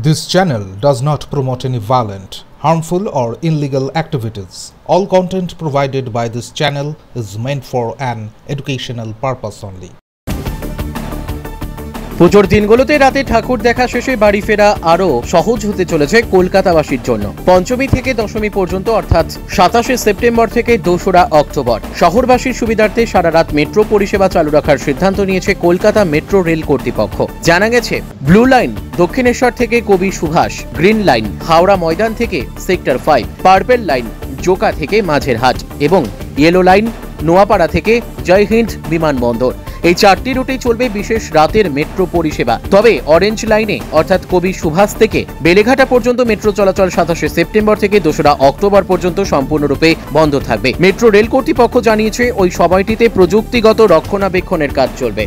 This channel does not promote any violent, harmful or illegal activities. All content provided by this channel is meant for an educational purpose only. পুজোর দিনগুলোতে রাতে ঠাকুর দেখা শেষে বাড়ি ফেরা আরও সহজ হতে চলেছে কলকাতাবাসীর জন্য। পঞ্চমী থেকে দশমী পর্যন্ত অর্থাৎ 27শে সেপ্টেম্বর থেকে 2রা অক্টোবর শহরবাসীর সুবিধার্থে সারা রাত মেট্রো পরিষেবা চালু রাখার সিদ্ধান্ত নিয়েছে কলকাতা মেট্রো রেল কর্তৃপক্ষ। জানা গেছে, ব্লু লাইন দক্ষিণেশ্বর থেকে কবি সুভাষ, গ্রিন লাইন হাওড়া ময়দান থেকে সেক্টর 5, পার্পেল লাইন জোকা থেকে মাঝেরহাট এবং ইয়েলো লাইন নোয়াপাড়া থেকে জয় হিন্দ বিমানবন্দর। এই 4টি রুটেই চলবে বিশেষ রাতের মেট্রো পরিষেবা। তবে অরেঞ্জ লাইনে অর্থাৎ কবি সুভাষ থেকে বেলেঘাটা পর্যন্ত মেট্রো চলাচল 27শে সেপ্টেম্বর থেকে 2রা অক্টোবর পর্যন্ত সম্পূর্ণরূপে বন্ধ থাকবে। মেট্রো রেল কর্তৃপক্ষ জানিয়েছে, ওই সময়টিতে প্রযুক্তিগত রক্ষণাবেক্ষণের কাজ চলবে।